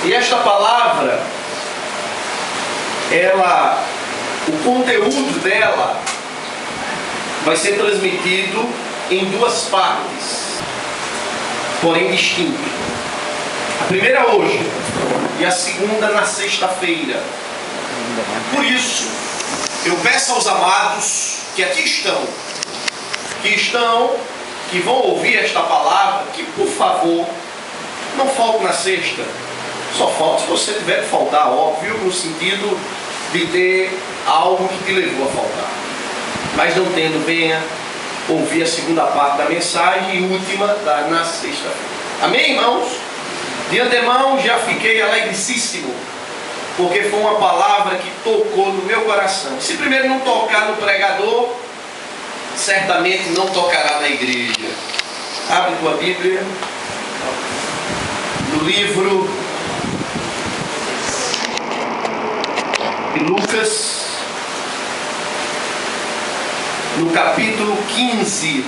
E esta palavra, o conteúdo dela vai ser transmitido em duas partes, porém distintas. A primeira hoje e a segunda na sexta-feira. Por isso, eu peço aos amados que aqui estão, que vão ouvir esta palavra, que por favor, não falte na sexta. Só falta se você tiver que faltar, óbvio, no sentido de ter algo que te levou a faltar. Mas não tendo, venha ouvir a segunda parte da mensagem e última na sexta-feira. Amém, irmãos? De antemão já fiquei alegrecíssimo, porque foi uma palavra que tocou no meu coração. Se primeiro não tocar no pregador, certamente não tocará na igreja. Abre tua Bíblia no livro de Lucas, no capítulo 15.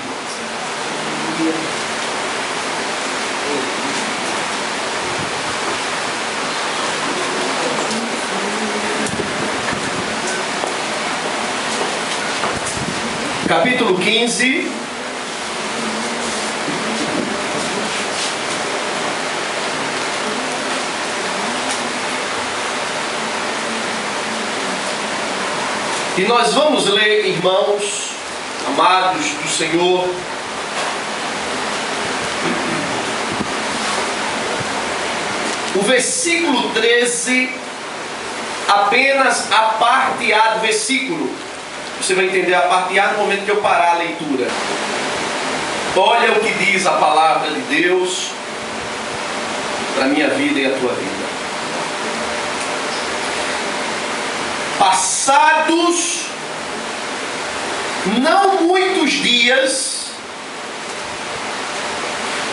Capítulo 15, e nós vamos ler, irmãos, amados do Senhor, o versículo 13, apenas a parte A do versículo. Você vai entender a parte A no momento que eu parar a leitura. Olha o que diz a palavra de Deus para a minha vida e a tua vida. Passados não muitos dias,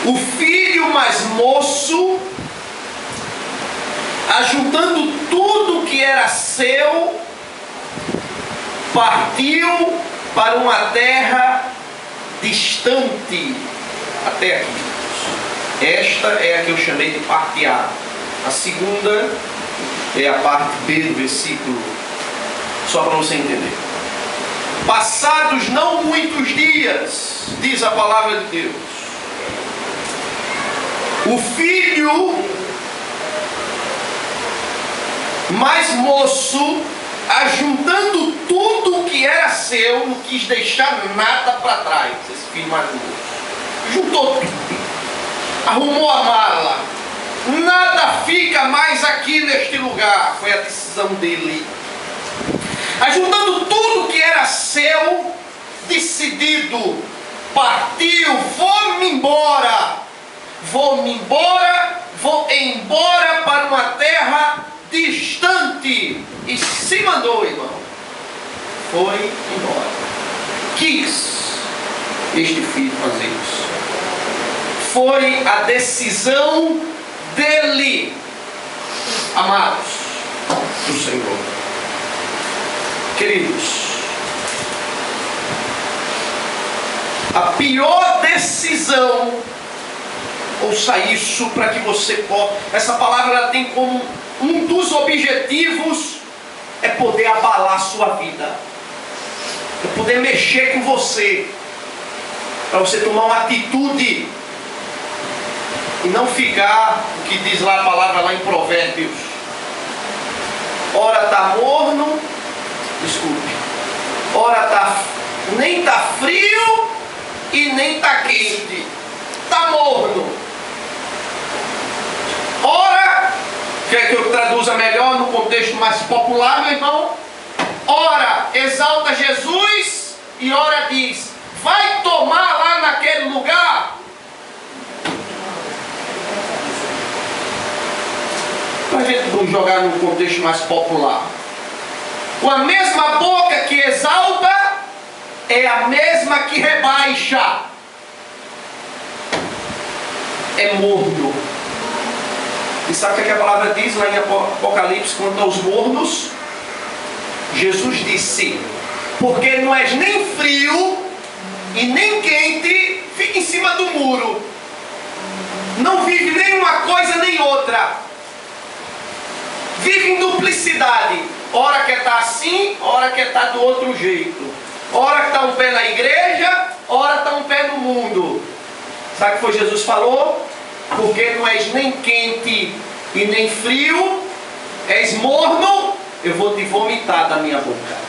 o filho mais moço, ajuntando tudo que era seu, partiu para uma terra distante. Até aqui. Esta é a que eu chamei de parte A. A segunda é a parte B do versículo. Só para você entender. Passados não muitos dias, diz a palavra de Deus, o filho mais moço, ajuntando tudo que era seu, não quis deixar nada para trás. Esse filho mais moço juntou tudo, arrumou a mala, nada fica mais aqui neste lugar. Foi a decisão dele. Ajuntando tudo que era seu, decidido, partiu, vou embora, vou embora para uma terra distante. E se mandou, irmão, foi embora. Quis este filho fazer isso. Foi a decisão dele, amados do Senhor. Queridos, a pior decisão, ouça isso para que você possa. Essa palavra ela tem como um dos objetivos é poder abalar a sua vida, é poder mexer com você, para você tomar uma atitude e não ficar, o que diz lá a palavra lá em Provérbios, ora está morno, desculpe, ora nem está frio e nem está quente, está morno. Ora, quer que eu traduza melhor no contexto mais popular, meu irmão? Ora exalta Jesus e ora diz, vai tomar lá naquele lugar. Para a gente não jogar no contexto mais popular. Com a mesma boca que exalta, é a mesma que rebaixa. É morno. E sabe o que a palavra diz lá em Apocalipse quanto aos mornos? Jesus disse, porque não és nem frio e nem quente, fica em cima do muro. Não vive nem uma coisa nem outra. está do outro jeito. Ora está um pé na igreja, ora está um pé no mundo. Sabe o que foi Jesus falou? Porque não és nem quente e nem frio, és morno, eu vou te vomitar da minha boca.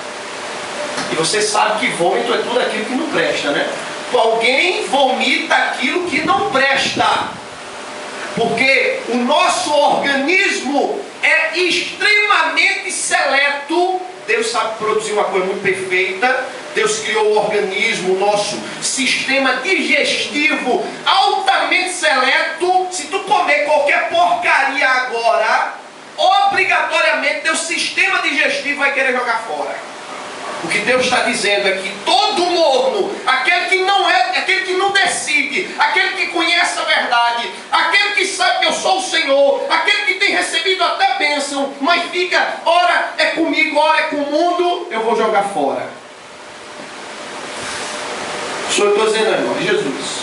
E você sabe que vômito é tudo aquilo que não presta, né? Alguém vomita aquilo que não presta. Porque o nosso organismo é extremamente seleto. Deus sabe produzir uma coisa muito perfeita. Deus criou o organismo, o nosso sistema digestivo altamente seleto. Se tu comer qualquer porcaria agora, obrigatoriamente teu sistema digestivo vai querer jogar fora. O que Deus está dizendo é que todo morno, aquele que não é, aquele que não decide, aquele que conhece a verdade, aquele que sabe que eu sou o Senhor, aquele que tem recebido até bênção, mas fica, ora é comigo, ora é com o mundo, eu vou jogar fora. Só eu estou dizendo, irmão, é Jesus.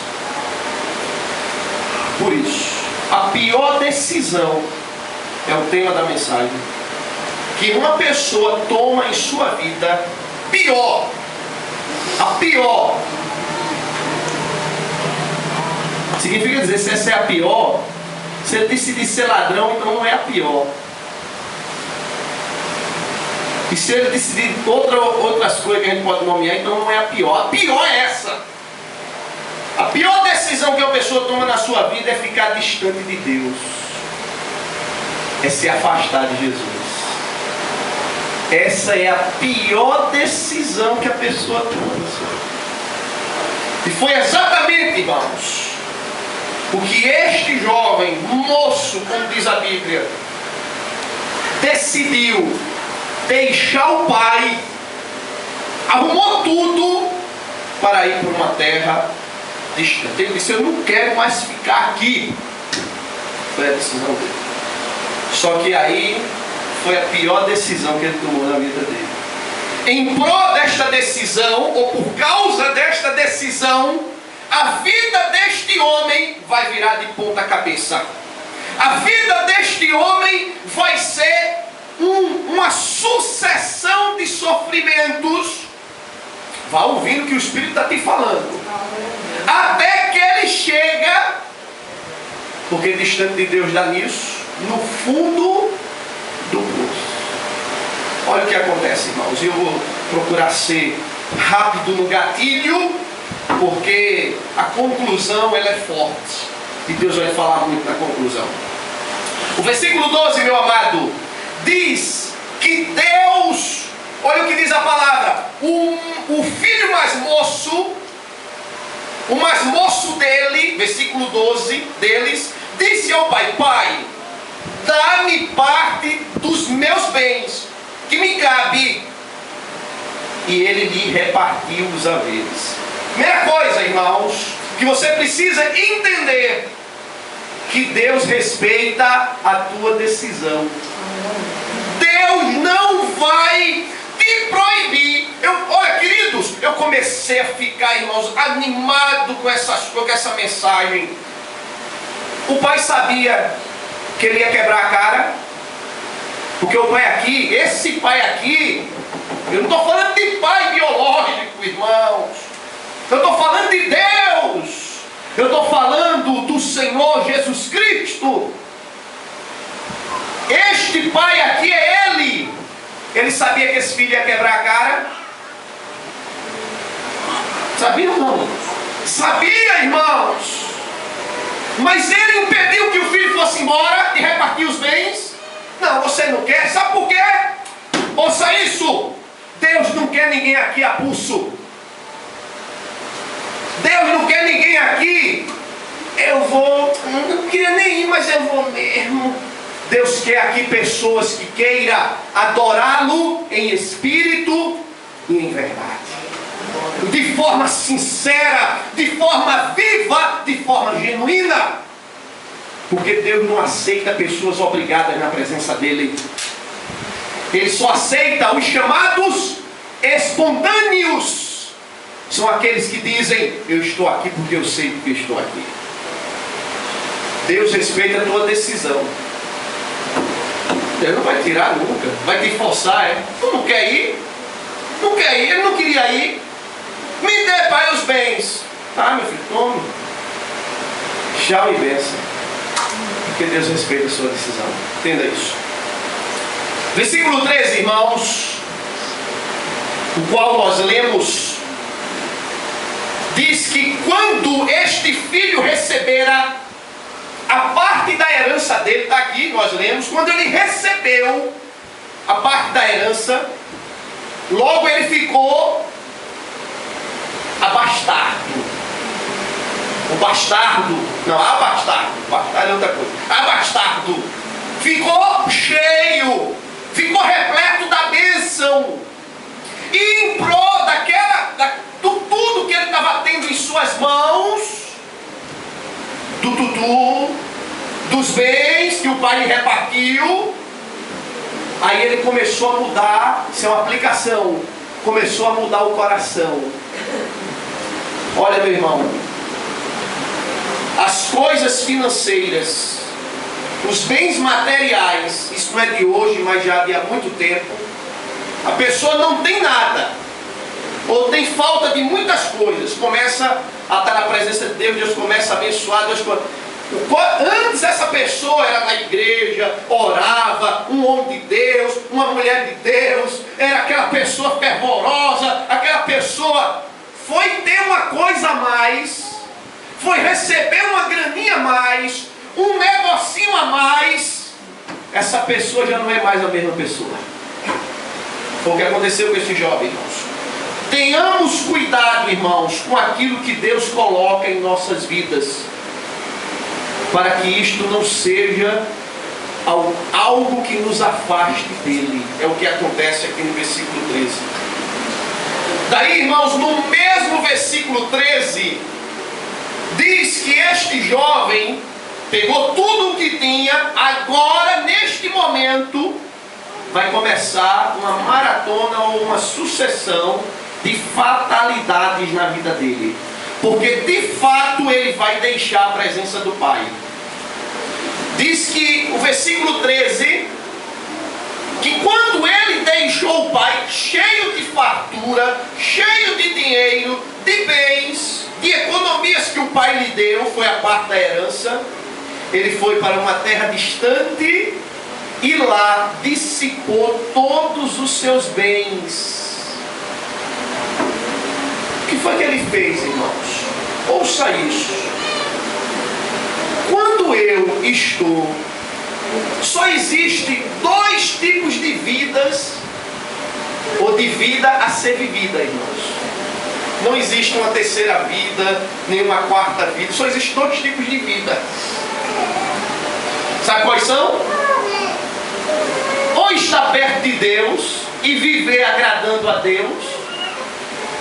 Por isso, a pior decisão é o tema da mensagem que uma pessoa toma em sua vida. Pior, a pior, significa dizer, se essa é a pior, se ele decidir ser ladrão, então não é a pior. E se ele decidir outras coisas que a gente pode nomear, então não é a pior. A pior é essa. A pior decisão que uma pessoa toma na sua vida é ficar distante de Deus, é se afastar de Jesus. Essa é a pior decisão que a pessoa toma. E foi exatamente, irmãos, o que este jovem, moço, como diz a Bíblia, decidiu deixar o pai, arrumou tudo para ir para uma terra distante. Ele disse, eu não quero mais ficar aqui. Foi a decisão dele. Só que aí foi a pior decisão que ele tomou na vida dele. Em prol desta decisão, ou por causa desta decisão, a vida deste homem vai virar de ponta cabeça. A vida deste homem vai ser uma sucessão de sofrimentos. Vá ouvindo o que o Espírito está te falando. Até que ele chega, porque distante de Deus dá nisso, no fundo do poço. Olha o que acontece, irmãos. Eu vou procurar ser rápido no gatilho, porque a conclusão ela é forte. E Deus vai falar muito na conclusão. O versículo 12, meu amado, diz que Deus, olha o que diz a palavra, o filho mais moço, o mais moço dele, versículo 12, deles, disse ao pai, pai, dá-me parte dos meus bens, que me cabe. E ele lhe repartiu os haveres. Primeira coisa, irmãos, que você precisa entender, que Deus respeita a tua decisão. Deus não vai te proibir. Olha, queridos, eu comecei a ficar, irmãos, animado com essa mensagem. O pai sabia que ele ia quebrar a cara, porque o pai aqui, esse pai aqui, eu não estou falando de pai biológico, irmãos, eu estou falando de Deus, eu estou falando do Senhor Jesus Cristo. Este pai aqui é ele sabia que esse filho ia quebrar a cara? Sabia ou não? Sabia, irmãos. Mas ele impediu que o filho fosse embora e repartir os bens? Não, você não quer. Sabe por quê? Ouça isso. Deus não quer ninguém aqui a pulso. Deus não quer ninguém aqui. Eu não queria nem ir, mas eu vou mesmo. Deus quer aqui pessoas que queiram adorá-lo em espírito e em verdade. De forma sincera, de forma viva, de forma genuína. Porque Deus não aceita pessoas obrigadas na presença dele. Ele só aceita os chamados espontâneos. São aqueles que dizem, eu estou aqui porque eu sei porque eu estou aqui. Deus respeita a tua decisão. Deus não vai tirar nunca. Vai te forçar, é? Tu não quer ir? Não quer ir, ele não queria ir. Me dê, pai, os bens. Tá, meu filho, tome. Tchau e benção. Porque Deus respeita a sua decisão. Entenda isso. Versículo 13, irmãos, o qual nós lemos, diz que quando este filho recebera a parte da herança dele, está aqui, nós lemos, quando ele recebeu a parte da herança, logo ele ficou abastardo. O bastardo, não, abastardo, bastardo é outra coisa. Abastardo, ficou cheio, ficou repleto da bênção, e em prol tudo que ele estava tendo em suas mãos, dos bens que o pai lhe repartiu, aí ele começou a mudar, isso é uma aplicação, começou a mudar o coração. Olha, meu irmão, as coisas financeiras, os bens materiais, isso não é de hoje, mas já de há muito tempo, a pessoa não tem nada, ou tem falta de muitas coisas, começa a estar na presença de Deus, Deus começa a abençoar, antes essa pessoa era na igreja, orava, um homem de Deus, uma mulher de Deus, era aquela pessoa fervorosa, aquela pessoa foi ter uma coisa a mais, foi receber uma graninha a mais, um negocinho a mais, essa pessoa já não é mais a mesma pessoa. Foi o que aconteceu com esse jovem, irmãos. Tenhamos cuidado, irmãos, com aquilo que Deus coloca em nossas vidas, para que isto não seja algo que nos afaste dele. É o que acontece aqui no versículo 13. Daí, irmãos, no mesmo versículo 13, diz que este jovem pegou tudo o que tinha, agora, neste momento, vai começar uma maratona ou uma sucessão de fatalidades na vida dele. Porque de fato ele vai deixar a presença do pai. Diz que o versículo 13, que quando ele deixou o pai cheio de fartura, cheio de dinheiro, de bens, de economias que o pai lhe deu, foi a parte da herança, ele foi para uma terra distante e lá dissipou todos os seus bens. O que foi que ele fez, irmãos? Ouça isso. Quando eu estou, só existe dois tipos de vidas, ou de vida a ser vivida, irmãos. Não existe uma terceira vida, nem uma quarta vida, só existem dois tipos de vida. Sabe quais são? Ou estar perto de Deus e viver agradando a Deus,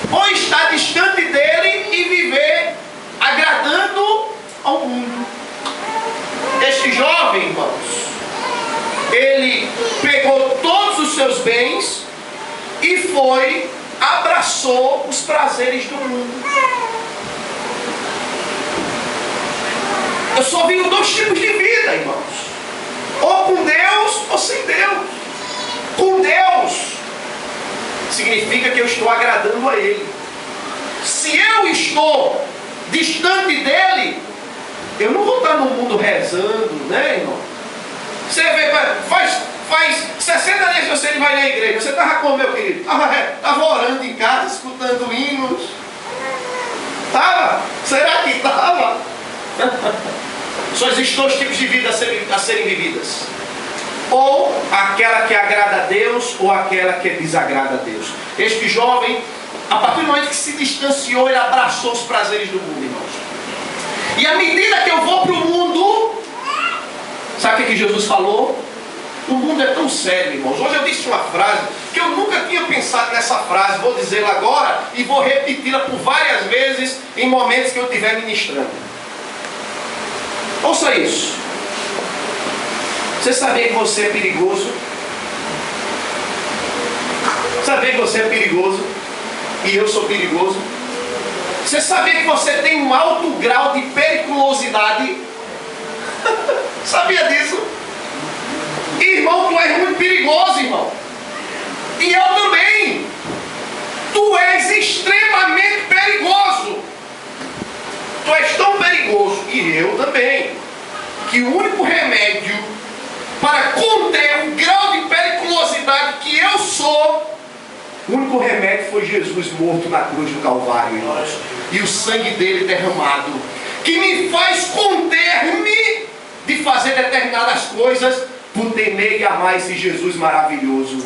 ou estar distante dele e viver agradando ao mundo. Este jovem, irmãos, ele pegou todos os seus bens e abraçou os prazeres do mundo. Eu só vi dois tipos de vida, irmãos. Ou com Deus ou sem Deus. Com Deus significa que eu estou agradando a Ele. Se eu estou distante dEle, eu não vou estar no mundo rezando, né, irmão? Você vê, faz 60 dias que você vai na igreja. Você estava como, meu querido? Estava orando em casa, escutando hinos. Estava? Será que estava? Só existem dois tipos de vida a serem vividas. Ou aquela que agrada a Deus, ou aquela que desagrada a Deus. Este jovem, a partir do momento que se distanciou, ele abraçou os prazeres do mundo, irmãos. E à medida que eu vou para o mundo, sabe o que Jesus falou? O mundo é tão sério, irmãos. Hoje eu disse uma frase que eu nunca tinha pensado nessa frase. Vou dizê-la agora e vou repeti-la por várias vezes em momentos que eu estiver ministrando. Ouça isso. Você sabia que você é perigoso? Sabia que você é perigoso? E eu sou perigoso? Você sabia que você tem um alto grau de periculosidade? Sabia disso? Irmão, tu és muito perigoso, irmão. E eu também. e eu também, que o único remédio para conter o grau de periculosidade que eu sou, o único remédio foi Jesus morto na cruz do Calvário, irmãos, e o sangue dele derramado, que me faz conter-me de fazer determinadas coisas por temer e amar esse Jesus maravilhoso.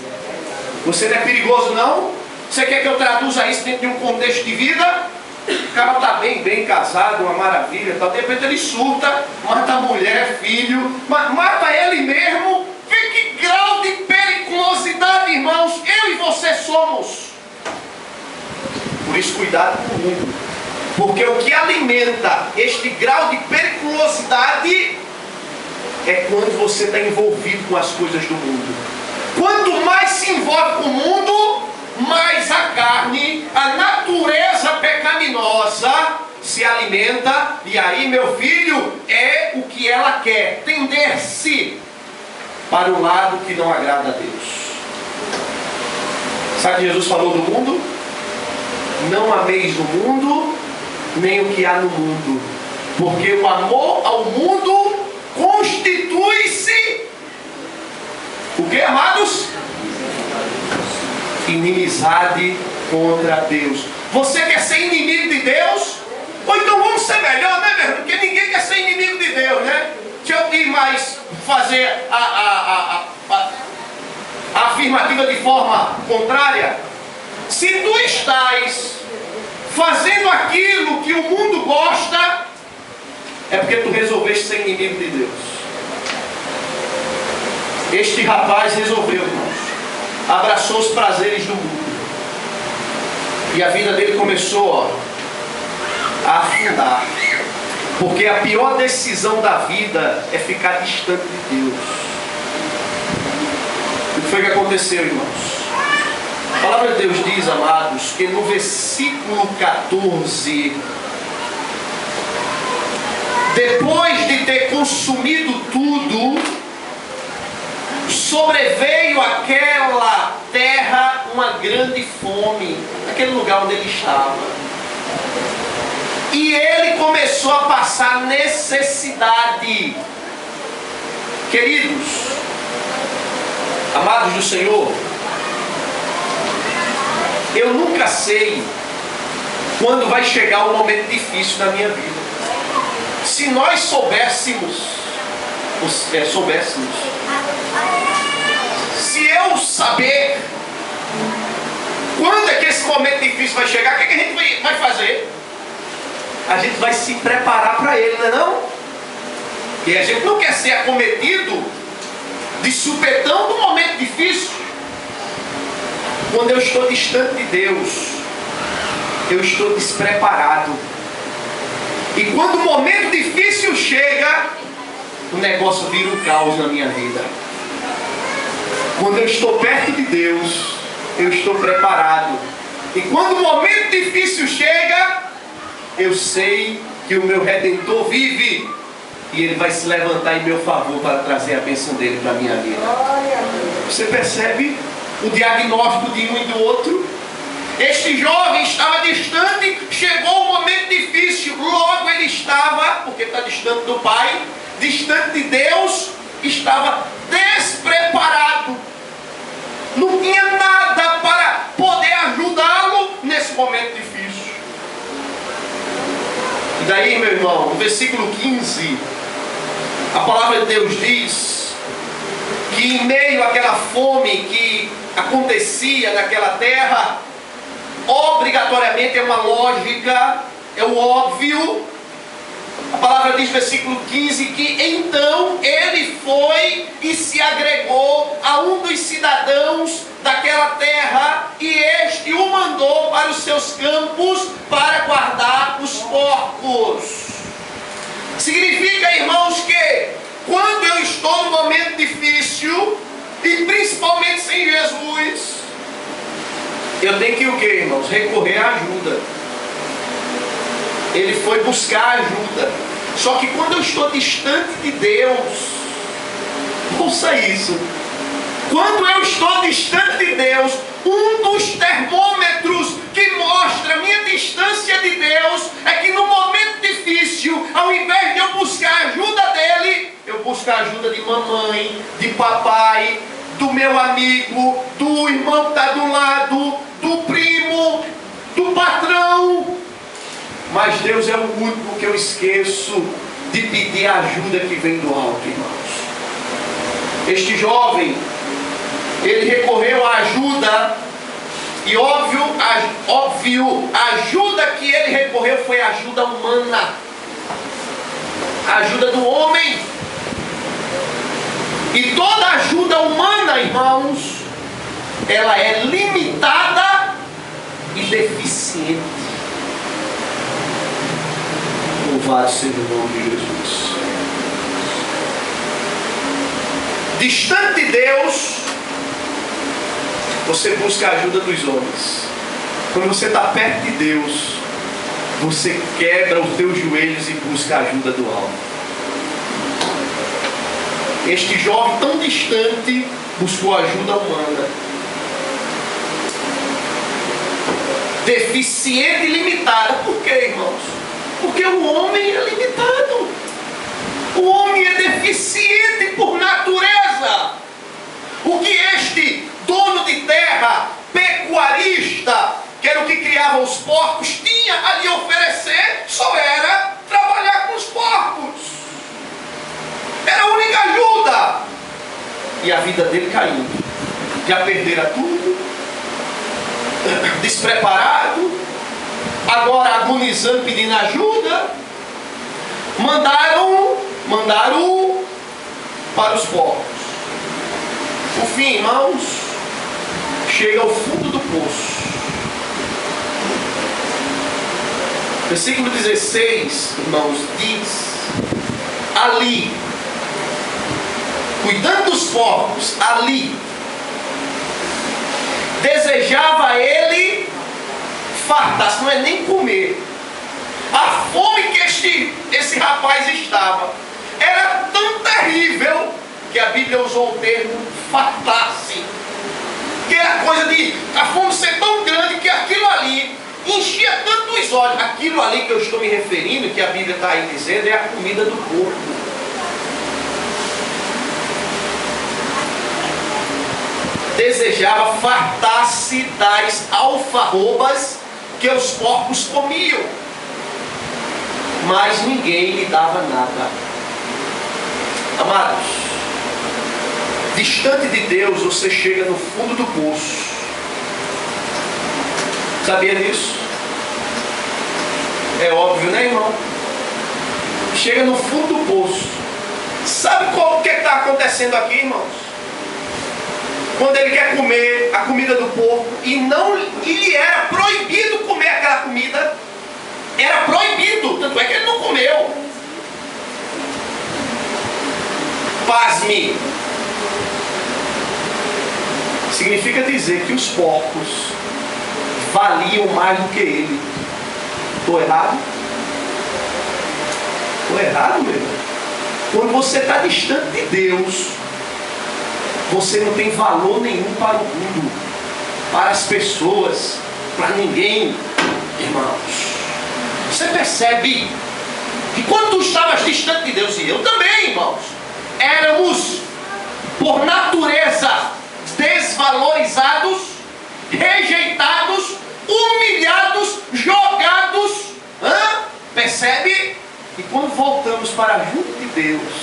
Você não é perigoso, não? Você quer que eu traduza isso dentro de um contexto de vida? O cara está bem casado, uma maravilha, tal. De repente ele surta, mata a mulher, filho, mata ele mesmo. Vê que grau de periculosidade, irmãos, eu e você somos. Por isso, cuidado com o mundo, porque o que alimenta este grau de periculosidade é quando você está envolvido com as coisas do mundo. Quanto mais se envolve com o mundo, mais a carne, a natureza pecaminosa se alimenta. E aí, meu filho, é o que ela quer, tender-se para o lado que não agrada a Deus. Sabe o que Jesus falou do mundo? Não ameis o mundo, nem o que há no mundo, porque o amor ao mundo constitui-se o que, amados? Inimizade contra Deus. Você quer ser inimigo de Deus? Ou então vamos ser melhor, né, meu irmão? Porque ninguém quer ser inimigo de Deus, né? Deixa eu ir mais fazer a afirmativa de forma contrária. Se tu estás fazendo aquilo que o mundo gosta, é porque tu resolveste ser inimigo de Deus. Este rapaz resolveu, irmãos, abraçou os prazeres do mundo, e a vida dele começou a afundar, porque a pior decisão da vida é ficar distante de Deus. O que foi que aconteceu, irmãos? A palavra de Deus diz, amados, que no versículo 14, depois de ter consumido tudo, sobreveio àquela terra uma grande fome, naquele lugar onde ele estava. E ele começou a passar necessidade. Queridos, amados do Senhor, eu nunca sei quando vai chegar um momento difícil na minha vida. Se nós soubéssemos, se eu saber quando é que esse momento difícil vai chegar, o que a gente vai fazer? A gente vai se preparar para ele, não é não? E a gente não quer ser acometido de supetão do momento difícil. Quando eu estou distante de Deus, eu estou despreparado. E quando o momento difícil chega, o negócio vira um caos na minha vida. Quando eu estou perto de Deus, eu estou preparado. E quando o momento difícil chega, eu sei que o meu Redentor vive, e Ele vai se levantar em meu favor para trazer a bênção dele para a minha vida. Você percebe o diagnóstico de um e do outro? Este jovem estava distante, chegou um momento difícil, logo ele estava, porque está distante do Pai, distante de Deus, estava despreparado. Não tinha nada para poder ajudá-lo nesse momento difícil. E daí, meu irmão, no versículo 15, a palavra de Deus diz que em meio àquela fome que acontecia naquela terra, obrigatoriamente é uma lógica, é o óbvio. A palavra diz, versículo 15, que então ele foi e se agregou a um dos cidadãos daquela terra, e este o mandou para os seus campos para guardar os porcos. Significa, irmãos, que quando eu estou num momento difícil, e principalmente sem Jesus, eu tenho que o que, irmãos? Recorrer à ajuda. Ele foi buscar ajuda. Só que quando eu estou distante de Deus, ouça isso, quando eu estou distante de Deus, um dos termômetros que mostra a minha distância de Deus é que no momento difícil difícil, ao invés de eu buscar a ajuda dele, eu busco a ajuda de mamãe, de papai, do meu amigo, do irmão que está do lado, do primo, do patrão. Mas Deus é o único que eu esqueço de pedir a ajuda que vem do alto, irmãos. Este jovem, ele recorreu à ajuda, e óbvio, a ajuda que ele recorreu foi a ajuda humana, a ajuda do homem. E toda ajuda humana, irmãos, ela é limitada e deficiente. Louvado seja o nome de Jesus. Distante de Deus, você busca a ajuda dos homens. Quando você está perto de Deus, você quebra os teus joelhos e busca a ajuda do alto. Este jovem tão distante buscou ajuda humana. Deficiente e limitada. Por quê, irmãos? Porque o homem é limitado. O homem é deficiente por natureza. O que este dono de terra, pecuarista, que era o que criava os porcos, tinha a lhe oferecer, só era trabalhar com os porcos. Era a única ajuda. E a vida dele caindo. Já perdera tudo. Despreparado. Agora agonizando, pedindo ajuda. Mandaram para os porcos. Por fim, irmãos, chega ao fundo do poço. Versículo 16, irmãos, diz: ali, cuidando dos porcos, ali, desejava ele fartar-se, não é nem comer. A fome que esse rapaz estava era tão terrível que a Bíblia usou o termo fartar-se. Que era coisa de a fome ser tão grande que aquilo ali enchia tanto os olhos. Aquilo ali que eu estou me referindo, que a Bíblia está aí dizendo, é a comida do porco. Desejava fartar-se das alfarrobas que os porcos comiam, mas ninguém lhe dava nada. Amados, distante de Deus, você chega no fundo do poço. Sabia disso? É óbvio, né, irmão? Chega no fundo do poço. Sabe o que está acontecendo aqui, irmãos? Quando ele quer comer a comida do porco e lhe era proibido comer aquela comida, era proibido, tanto é que ele não comeu. Pasme. Significa dizer que os porcos valiam mais do que ele. Estou errado? Estou errado, meu irmão? Quando você está distante de Deus, você não tem valor nenhum para o mundo, para as pessoas, para ninguém, irmãos. Você percebe que quando tu estavas distante de Deus, e eu também, irmãos, éramos por natureza desvalorizados, rejeitados, humilhados, jogados. Percebe? E quando voltamos para junto de Deus,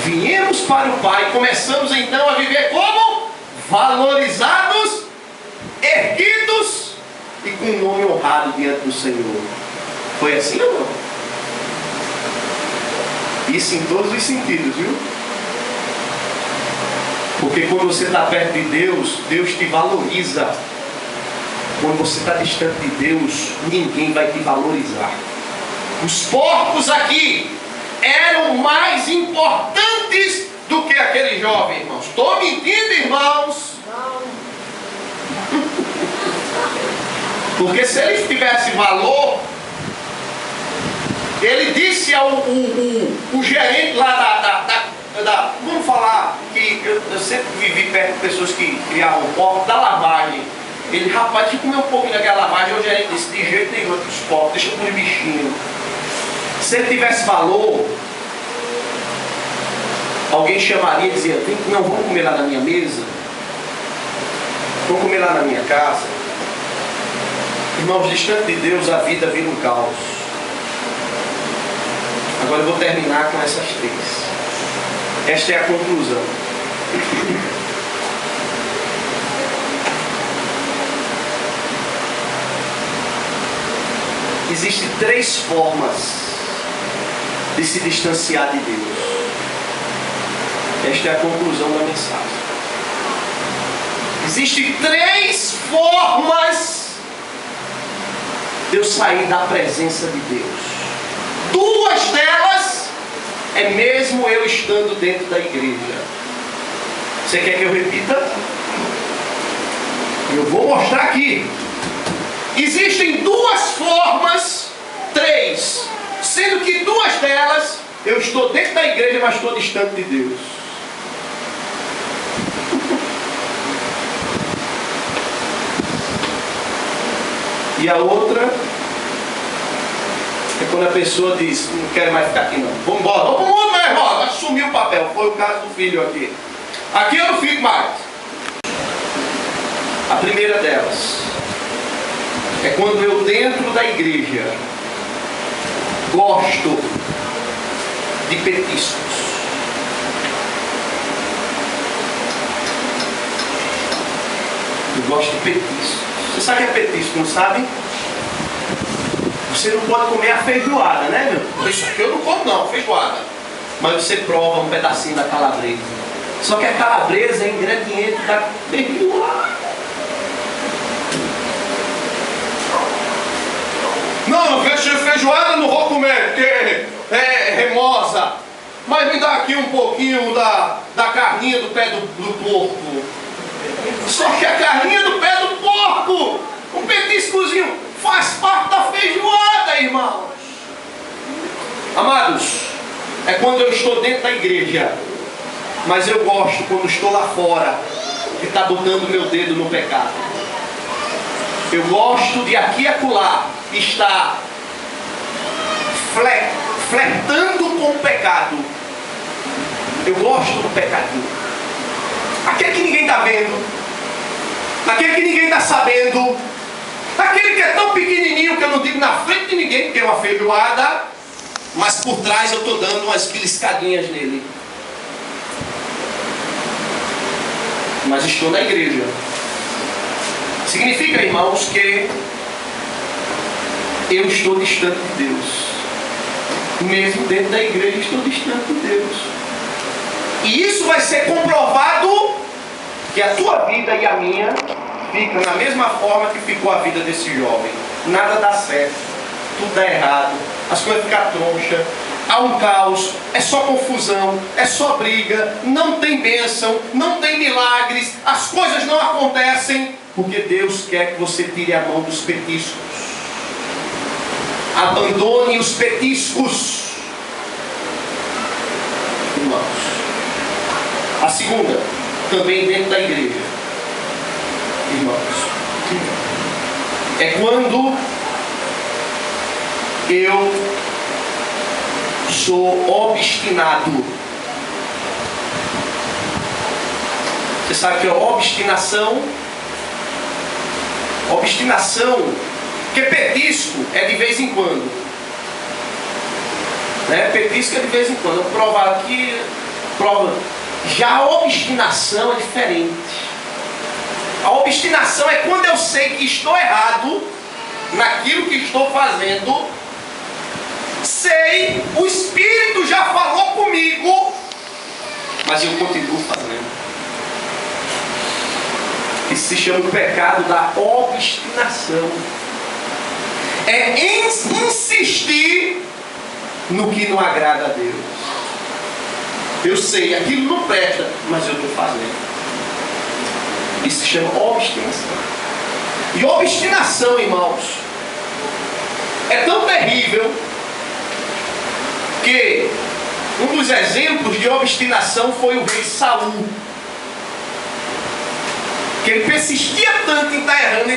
viemos para o Pai, começamos então a viver como? Valorizados, erguidos e com o nome honrado diante do Senhor. Foi assim ou não? Isso em todos os sentidos, viu? Porque quando você está perto de Deus, Deus te valoriza. Quando você está distante de Deus, ninguém vai te valorizar. Os porcos aqui eram mais importantes do que aquele jovem, irmãos. Estou mentindo, irmãos? Não. Porque se eles tivessem valor, ele disse ao o gerente lá vamos falar que eu sempre vivi perto de pessoas que criavam porcos da lavagem. Ele, rapaz, deixa eu comer um pouquinho daquela lavagem. O gerente disse: de jeito nenhum, os porcos, deixa eu comer bichinho. Se ele tivesse valor, alguém chamaria e dizia: não, vamos comer lá na minha mesa, vamos comer lá na minha casa. Irmãos, distante de Deus, a vida vira um caos. Agora eu vou terminar com essas três. Esta é a conclusão. Existem três formas de se distanciar de Deus. Esta é a conclusão da mensagem. Existem três formas de eu sair da presença de Deus. Duas delas é mesmo eu estando dentro da igreja. Você quer que eu repita? Eu vou mostrar aqui. Existem duas formas, três, sendo que duas delas eu estou dentro da igreja, mas estou distante de Deus. E a outra é quando a pessoa diz: não quero mais ficar aqui não, vamos embora, vamos para o mundo, meu irmão, assumiu o papel. Foi o caso do filho aqui. Aqui eu não fico mais. A primeira delas é quando eu, dentro da igreja, gosto de petiscos. Eu gosto de petiscos. Você sabe o que é petisco, não sabe? Você não pode comer a feijoada, né, meu? Isso aqui eu não como não, feijoada. Mas você prova um pedacinho da calabresa. Só que a calabresa é ingrediente da feijoada. Não, feijoada eu não vou comer, porque é remosa. Mas me dá aqui um pouquinho da carninha do pé do porco. Só que a carninha do pé do porco, um petiscozinho, faz parte da feijoada, irmãos. Amados, é quando eu estou dentro da igreja, mas eu gosto quando estou lá fora de estar botando meu dedo no pecado. Eu gosto de aqui e acolá estar flertando com o pecado. Eu gosto do pecadinho. Aquele que ninguém está vendo, aquele que ninguém está sabendo, aquele que é tão pequenininho que eu não digo na frente de ninguém, porque é uma feijoada, mas por trás eu estou dando umas beliscadinhas nele. Mas estou na igreja. Significa, irmãos, que eu estou distante de Deus. Mesmo dentro da igreja estou distante de Deus. E isso vai ser comprovado que a tua vida e a minha ficam na mesma forma que ficou a vida desse jovem. Nada dá certo, tudo dá errado, as coisas ficam tronchas, há um caos, é só confusão, é só briga, não tem bênção, não tem milagres, as coisas não acontecem, porque Deus quer que você tire a mão dos petiscos. Abandone os petiscos, irmãos. A segunda, também dentro da igreja, irmãos, é quando eu sou obstinado. Você sabe o que é obstinação? Obstinação, porque petisco é de vez em quando, né? Petisco é de vez em quando. Eu provo aqui, prova. Já a obstinação é diferente. A obstinação é quando eu sei que estou errado naquilo que estou fazendo, sei, o Espírito já falou comigo, mas eu continuo fazendo. Isso se chama o pecado da obstinação. É insistir no que não agrada a Deus. Eu sei, aquilo não presta, mas eu estou fazendo. Isso se chama obstinação. E obstinação, irmãos, é tão terrível que um dos exemplos de obstinação foi o rei Saul. Que ele persistia tanto em estar errando,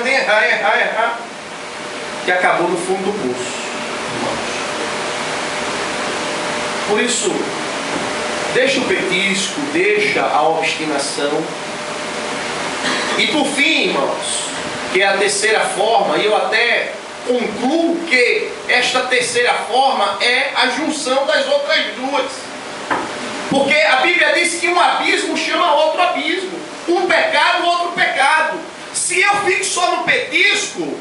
em errar, que acabou no fundo do poço. Irmãos. Por isso, deixa o petisco, deixa a obstinação. E por fim, irmãos, que é a terceira forma, e eu até concluo que esta terceira forma é a junção das outras duas. Porque a Bíblia diz que um abismo chama outro abismo, um pecado, outro pecado. Se eu fico só no petisco,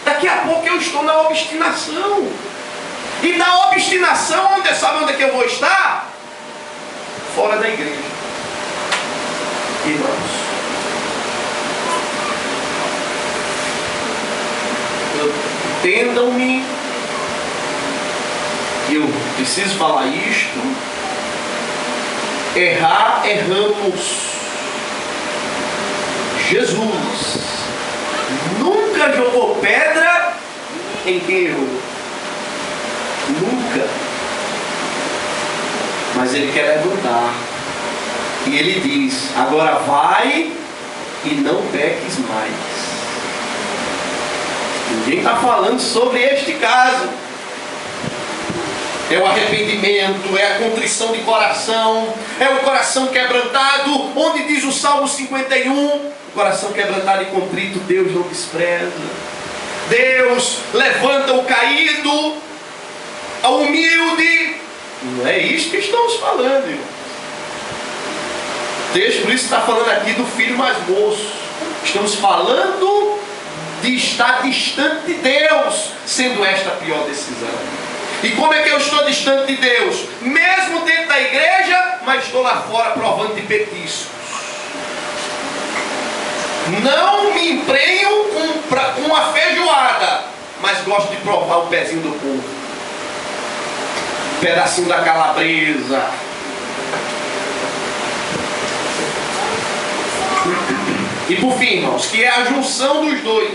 daqui a pouco eu estou na obstinação. E da obstinação, sabe onde é que eu vou estar? Fora da igreja. Irmãos, entendam-me, eu preciso falar isto. Errar, erramos. Jesus nunca jogou pedra em quem errou. Nunca. Mas Ele quer levantar. E Ele diz: agora vai e não peques mais. Ninguém está falando sobre este caso. É o arrependimento, é a contrição de coração, é o coração quebrantado, onde diz o Salmo 51, o coração quebrantado e contrito Deus não despreza. Deus levanta o caído, a humilde. Não é isso que estamos falando, irmão. O texto, por isso está falando aqui do filho mais moço. Estamos falando de estar distante de Deus, sendo esta a pior decisão. E como é que eu estou distante de Deus? Mesmo dentro da igreja, mas estou lá fora provando de petiscos. Não me emprenho com uma feijoada, mas gosto de provar o pezinho do povo, um pedacinho da calabresa. E por fim, irmãos, que é a junção dos dois,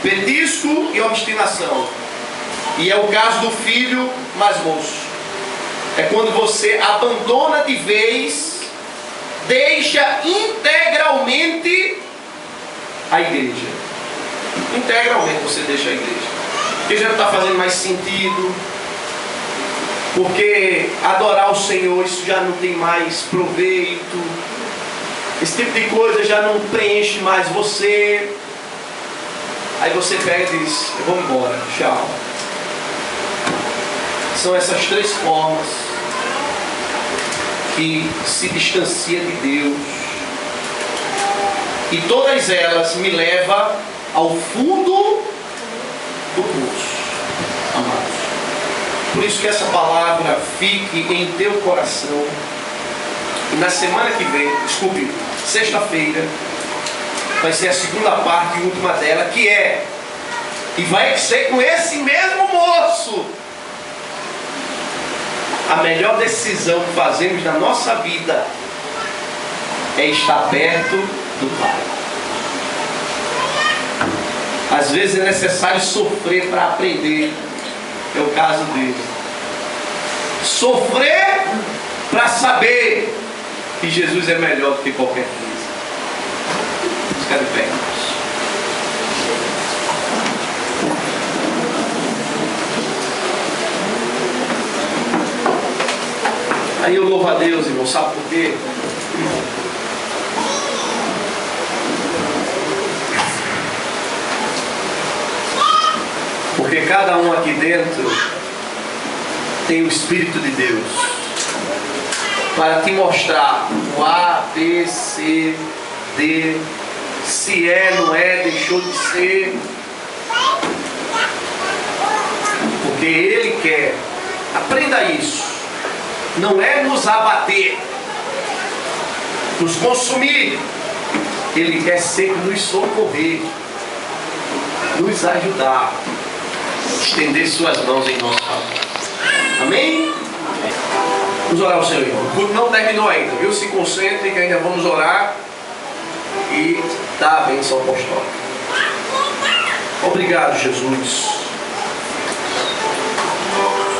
petisco e obstinação. E é o caso do filho mais moço. É quando você abandona de vez, deixa integralmente a igreja. Integralmente você deixa a igreja. Porque já não está fazendo mais sentido. Porque adorar o Senhor, isso já não tem mais proveito. Esse tipo de coisa já não preenche mais você. Aí você pega e diz: eu vou embora, tchau. São essas três formas que se distancia de Deus. E todas elas me levam ao fundo do poço, amados. Por isso que essa palavra fique em teu coração. E na semana que vem, sexta-feira, vai ser a segunda parte e última dela, que é, e vai ser com esse mesmo moço. A melhor decisão que fazemos na nossa vida é estar perto do Pai. Às vezes é necessário sofrer para aprender. É o caso dele. Sofrer para saber que Jesus é melhor do que qualquer coisa. Fica de pé, irmãos. Aí eu louvo a Deus, irmão, sabe por quê? Porque cada um aqui dentro tem o Espírito de Deus para te mostrar o A, B, C, D, se é, não é, deixou de ser. Porque Ele quer. Aprenda isso. Não é nos abater, nos consumir. Ele quer sempre nos socorrer, nos ajudar, estender suas mãos em nosso favor. Amém? Vamos orar ao Senhor, irmão. O culto não terminou ainda, viu? Se concentre que ainda vamos orar e dar a bênção apostólica. Obrigado, Jesus,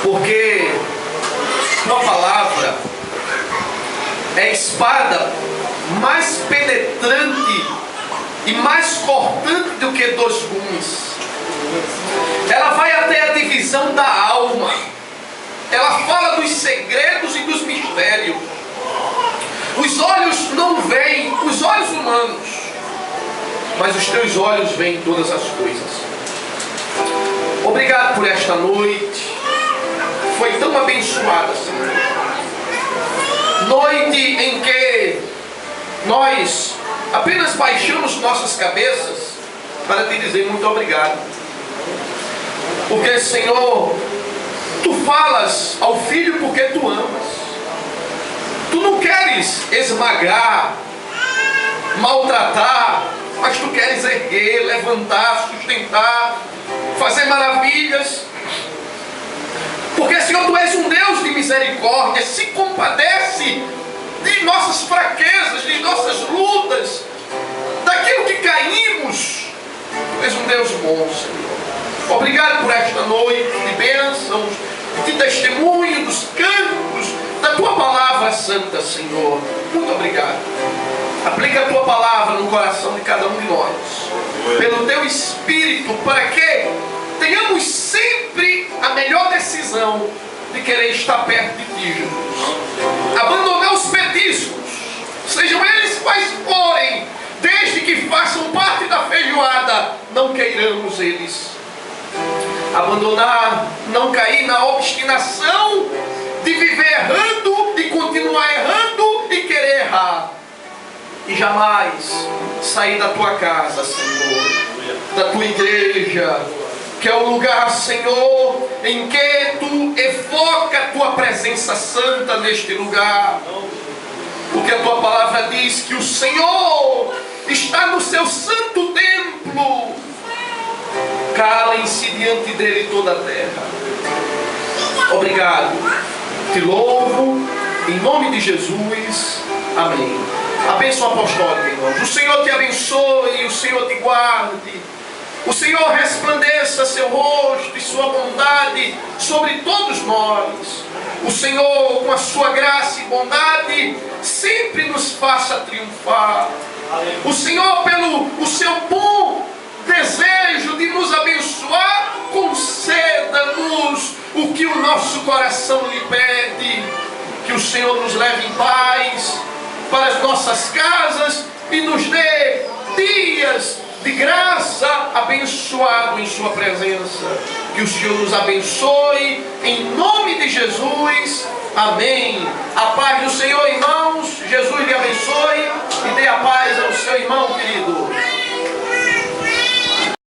porque Tua palavra é a espada mais penetrante e mais cortante do que dois gumes. Ela vai até a divisão da alma ela fala dos segredos e dos mistérios. Os olhos não veem, os olhos humanos, mas os teus olhos veem todas as coisas. Obrigado por esta noite. Foi tão abençoada, Senhor. Noite em que nós apenas baixamos nossas cabeças para te dizer muito obrigado. Porque, Senhor, tu falas ao filho porque tu amas. Tu não queres esmagar, maltratar, mas tu queres erguer, levantar, sustentar, fazer maravilhas. Porque, Senhor, tu és um Deus de misericórdia, se compadece de nossas fraquezas, de nossas lutas, daquilo que caímos. Tu és um Deus bom, Senhor. Obrigado por esta noite de bênçãos, de testemunho, dos cantos, da tua palavra santa, Senhor. Muito obrigado. Aplica a tua palavra no coração de cada um de nós, pelo teu Espírito, para que tenhamos sempre a melhor decisão de querer estar perto de ti, Jesus. Abandonar os petiscos, sejam eles quais forem, desde que façam parte da feijoada, não queiramos eles. Abandonar, não cair na obstinação de viver errando e continuar errando e querer errar. E jamais sair da tua casa, Senhor, da tua igreja, que é o lugar, Senhor, em que tu evoca a tua presença santa neste lugar. Porque a tua palavra diz que o Senhor está no seu santo templo. Calem-se diante dele toda a terra. Obrigado. Te louvo, em nome de Jesus. Amém. A bênção apostólica, irmãos. O Senhor te abençoe, o Senhor te guarde. O Senhor resplandeça seu rosto e sua bondade sobre todos nós. O Senhor, com a sua graça e bondade, sempre nos faça triunfar. O Senhor, pelo o seu bom desejo de nos abençoar, conceda-nos o que o nosso coração lhe pede. Que o Senhor nos leve em paz para as nossas casas e nos dê dias de graça abençoado em sua presença. Que o Senhor nos abençoe em nome de Jesus. Amém. A paz do Senhor em nós.